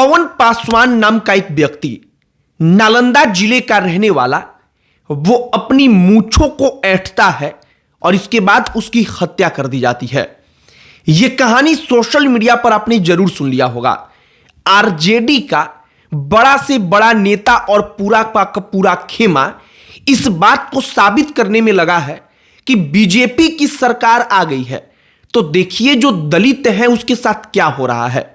पवन पासवान नाम का एक व्यक्ति नालंदा जिले का रहने वाला, वो अपनी मूंछों को ऐंठता है और इसके बाद उसकी हत्या कर दी जाती है। यह कहानी सोशल मीडिया पर आपने जरूर सुन लिया होगा। आरजेडी का बड़ा से बड़ा नेता और पूरा का पूरा खेमा इस बात को साबित करने में लगा है कि बीजेपी की सरकार आ गई है, तो देखिए जो दलित हैं उसके साथ क्या हो रहा है।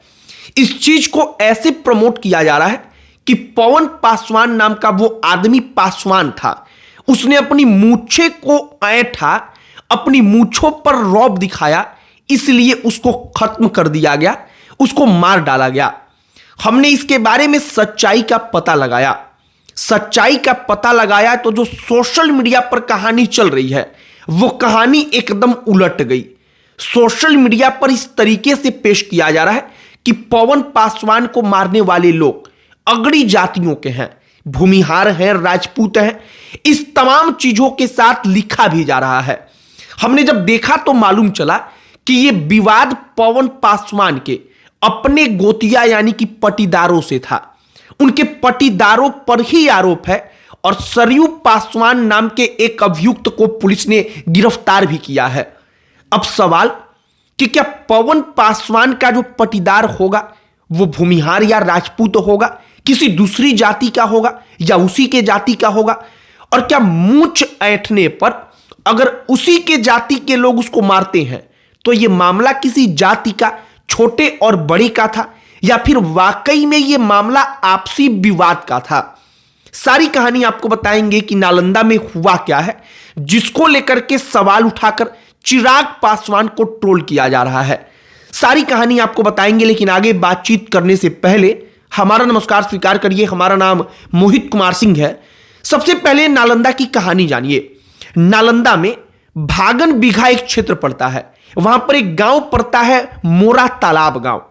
इस चीज को ऐसे प्रमोट किया जा रहा है कि पवन पासवान नाम का वो आदमी पासवान था, उसने अपनी मूंछे को ऐंठा, अपनी मूंछों पर रौब दिखाया, इसलिए उसको खत्म कर दिया गया, उसको मार डाला गया। हमने इसके बारे में सच्चाई का पता लगाया तो जो सोशल मीडिया पर कहानी चल रही है वो कहानी एकदम उलट गई। सोशल मीडिया पर इस तरीके से पेश किया जा रहा है कि पवन पासवान को मारने वाले लोग अगड़ी जातियों के हैं, भूमिहार हैं, राजपूत हैं, इस तमाम चीजों के साथ लिखा भी जा रहा है। हमने जब देखा तो मालूम चला कि यह विवाद पवन पासवान के अपने गोतिया यानी कि पटीदारों से था। उनके पटीदारों पर ही आरोप है और सरयू पासवान नाम के एक अभियुक्त को पुलिस ने गिरफ्तार भी किया है। अब सवाल कि क्या पवन पासवान का जो पटीदार होगा वो भूमिहार या राजपूत होगा, किसी दूसरी जाति का होगा या उसी के जाति का होगा, और क्या मूंछ ऐंठने पर अगर उसी के जाति के लोग उसको मारते हैं तो यह मामला किसी जाति का, छोटे और बड़े का था, या फिर वाकई में यह मामला आपसी विवाद का था। सारी कहानी आपको बताएंगे कि नालंदा में हुआ क्या है, जिसको लेकर के सवाल उठाकर चिराग पासवान को ट्रोल किया जा रहा है। सारी कहानी आपको बताएंगे, लेकिन आगे बातचीत करने से पहले हमारा नमस्कार स्वीकार करिए। हमारा नाम मोहित कुमार सिंह है। सबसे पहले नालंदा की कहानी जानिए। नालंदा में भागन बीघा एक क्षेत्र पड़ता है, वहां पर एक गांव पड़ता है मोरा तालाब गांव।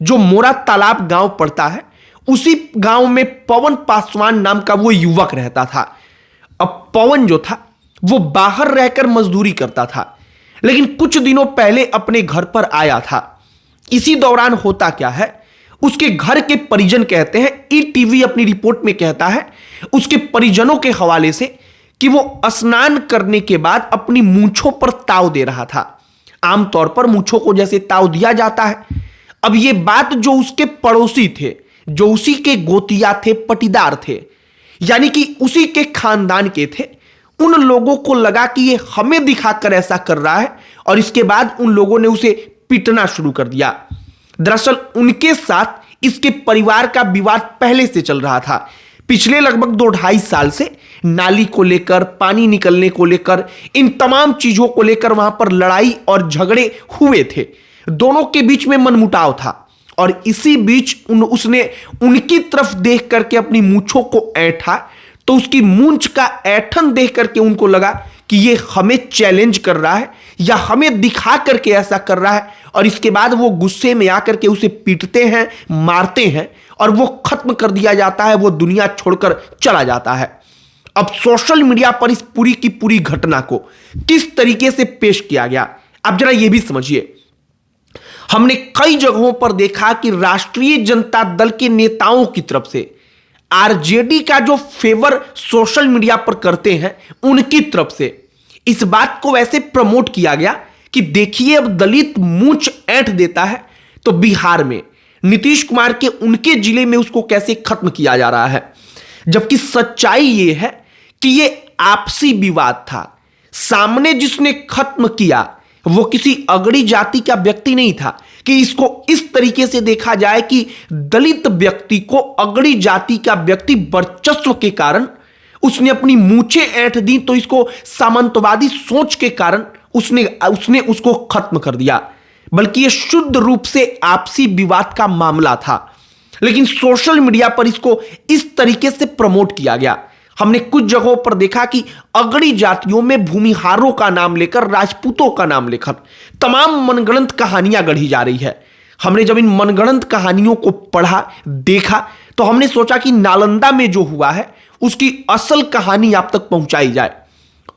जो मोरा तालाब गांव पड़ता है उसी गांव में पवन पासवान नाम का वो युवक रहता था। अब पवन जो था वो बाहर रहकर मजदूरी करता था, लेकिन कुछ दिनों पहले अपने घर पर आया था। इसी दौरान होता क्या है, उसके घर के परिजन कहते हैं, ईटीवी अपनी रिपोर्ट में कहता है उसके परिजनों के हवाले से कि वो स्नान करने के बाद अपनी मूंछों पर ताव दे रहा था। आमतौर पर मूंछों को जैसे ताव दिया जाता है। अब ये बात जो उसके पड़ोसी थे, जो उसी के गोतिया थे, पटीदार थे, यानी कि उसी के खानदान के थे, उन लोगों को लगा कि ये हमें दिखाकर ऐसा कर रहा है, और इसके बाद उन लोगों ने उसे पीटना शुरू कर दिया। दरअसल उनके साथ इसके परिवार का विवाद पहले से चल रहा था। पिछले लगभग 2-2.5 साल से नाली को लेकर, पानी निकलने को लेकर, इन तमाम चीजों को लेकर वहां पर लड़ाई और झगड़े हुए थे। दोनों के बीच में मनमुटाव था और इसी बीच उसने उनकी तरफ देख करके अपनी मूंछों को ऐंठा, तो उसकी मूंछ का ऐंठन देख करके उनको लगा कि ये हमें चैलेंज कर रहा है या हमें दिखा करके ऐसा कर रहा है, और इसके बाद वो गुस्से में आकर के उसे पीटते हैं, मारते हैं, और वो खत्म कर दिया जाता है, वो दुनिया छोड़कर चला जाता है। अब सोशल मीडिया पर इस पूरी की पूरी घटना को किस तरीके से पेश किया गया, अब जरा ये भी समझिए। हमने कई जगहों पर देखा कि राष्ट्रीय जनता दल के नेताओं की तरफ से आरजेडी का जो फेवर सोशल मीडिया पर करते हैं, उनकी तरफ से इस बात को वैसे प्रमोट किया गया कि देखिए अब दलित मूंछ ऐंठ देता है तो बिहार में नीतीश कुमार के उनके जिले में उसको कैसे खत्म किया जा रहा है। जबकि सच्चाई यह है कि यह आपसी विवाद था। सामने जिसने खत्म किया वो किसी अगड़ी जाति का व्यक्ति नहीं था कि इसको इस तरीके से देखा जाए कि दलित व्यक्ति को अगड़ी जाति का व्यक्ति वर्चस्व के कारण उसने अपनी मूंछें ऐंठ दी, तो इसको सामंतवादी सोच के कारण उसने उसको खत्म कर दिया। बल्कि यह शुद्ध रूप से आपसी विवाद का मामला था, लेकिन सोशल मीडिया पर इसको इस तरीके से प्रमोट किया गया। हमने कुछ जगहों पर देखा कि अगड़ी जातियों में भूमिहारों का नाम लेकर, राजपूतों का नाम लेकर तमाम मनगढ़ंत कहानियां गढ़ी जा रही है। हमने जब इन मनगढ़ंत कहानियों को पढ़ा, देखा, तो हमने सोचा कि नालंदा में जो हुआ है उसकी असल कहानी आप तक पहुंचाई जाए।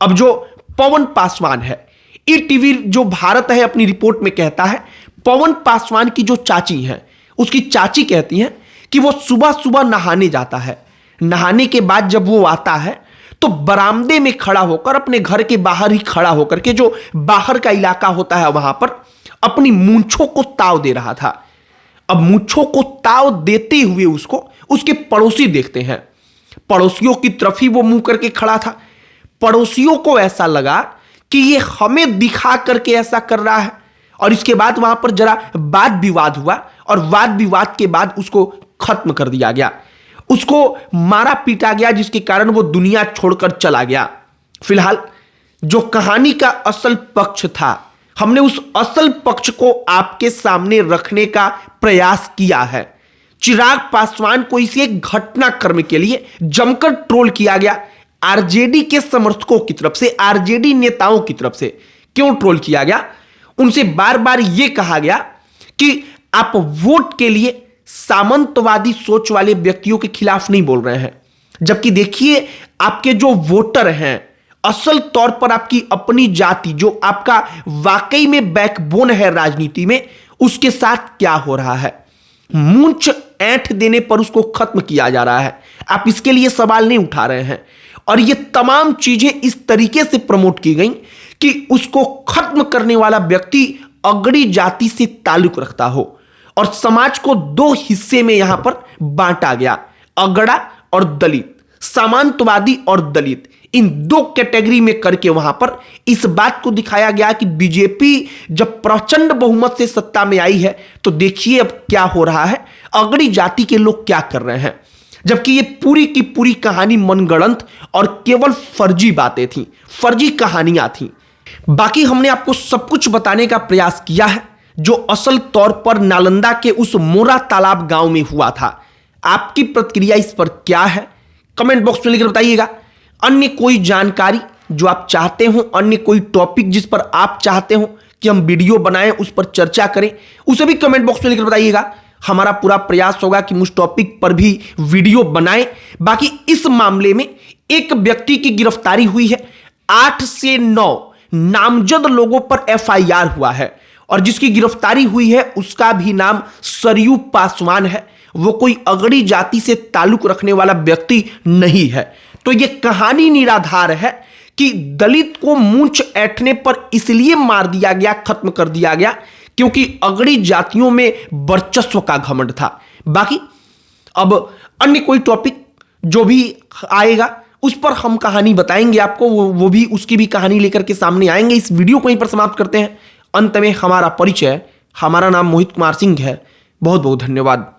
अब जो पवन पासवान है, ईटीवी जो भारत है अपनी रिपोर्ट में कहता है, पवन पासवान की जो चाची हैं, उसकी चाची कहती हैं कि वो सुबह सुबह नहाने जाता है। नहाने के बाद जब वो आता है तो बरामदे में खड़ा होकर, अपने घर के बाहर ही खड़ा होकर के, जो बाहर का इलाका होता है वहां पर अपनी मूंछों को ताव दे रहा था। अब मूंछों को ताव देते हुए उसको उसके पड़ोसी देखते हैं। पड़ोसियों की तरफ ही वो मुंह करके खड़ा था। पड़ोसियों को ऐसा लगा कि ये हमें दिखा करके ऐसा कर रहा है, और इसके बाद वहां पर जरा वाद विवाद हुआ, और वाद विवाद के बाद उसको खत्म कर दिया गया, उसको मारा पीटा गया, जिसके कारण वो दुनिया छोड़कर चला गया। फिलहाल जो कहानी का असल पक्ष था, हमने उस असल पक्ष को आपके सामने रखने का प्रयास किया है। चिराग पासवान को इस एक घटनाक्रम के लिए जमकर ट्रोल किया गया। आरजेडी के समर्थकों की तरफ से, आरजेडी नेताओं की तरफ से क्यों ट्रोल किया गया? उनसे बार बार यह कहा गया कि आप वोट के लिए सामंतवादी सोच वाले व्यक्तियों के खिलाफ नहीं बोल रहे हैं, जबकि देखिए आपके जो वोटर हैं, असल तौर पर आपकी अपनी जाति, जो आपका वाकई में बैकबोन है राजनीति में, उसके साथ क्या हो रहा है। मूंछ ऐंठ देने पर उसको खत्म किया जा रहा है। आप इसके लिए सवाल नहीं उठा रहे हैं, और ये तमाम चीजें इस तरीके से प्रमोट की गई कि उसको खत्म करने वाला व्यक्ति अगड़ी जाति से ताल्लुक रखता हो, और समाज को दो हिस्से में यहां पर बांटा गया, अगड़ा और दलित, सामंतवादी और दलित, इन दो कैटेगरी में करके वहां पर इस बात को दिखाया गया कि बीजेपी जब प्रचंड बहुमत से सत्ता में आई है तो देखिए अब क्या हो रहा है, अगड़ी जाति के लोग क्या कर रहे हैं। जबकि ये पूरी की पूरी कहानी मनगढ़ंत और केवल फर्जी बातें थी, फर्जी कहानियां थी। बाकी हमने आपको सब कुछ बताने का प्रयास किया है जो असल तौर पर नालंदा के उस मोरा तालाब गांव में हुआ था। आपकी प्रतिक्रिया इस पर क्या है, कमेंट बॉक्स में लिखकर बताइएगा। अन्य कोई जानकारी जो आप चाहते हो, अन्य कोई टॉपिक जिस पर आप चाहते हो कि हम वीडियो बनाएं, उस पर चर्चा करें, उसे भी कमेंट बॉक्स में लिखकर बताइएगा। हमारा पूरा प्रयास होगा कि उस टॉपिक पर भी वीडियो बनाएं। बाकी इस मामले में एक व्यक्ति की गिरफ्तारी हुई है, 8 से 9 नामजद लोगों पर एफआईआर हुआ है, और जिसकी गिरफ्तारी हुई है उसका भी नाम सरयू पासवान है। वो कोई अगड़ी जाति से ताल्लुक रखने वाला व्यक्ति नहीं है। तो यह कहानी निराधार है कि दलित को मूंछ ऐंठने पर इसलिए मार दिया गया, खत्म कर दिया गया, क्योंकि अगड़ी जातियों में वर्चस्व का घमंड था। बाकी अब अन्य कोई टॉपिक जो भी आएगा उस पर हम कहानी बताएंगे आपको, वो भी उसकी भी कहानी लेकर के सामने आएंगे। इस वीडियो को यहीं पर समाप्त करते हैं। अंत में हमारा परिचय, हमारा नाम मोहित कुमार सिंह है। बहुत बहुत धन्यवाद।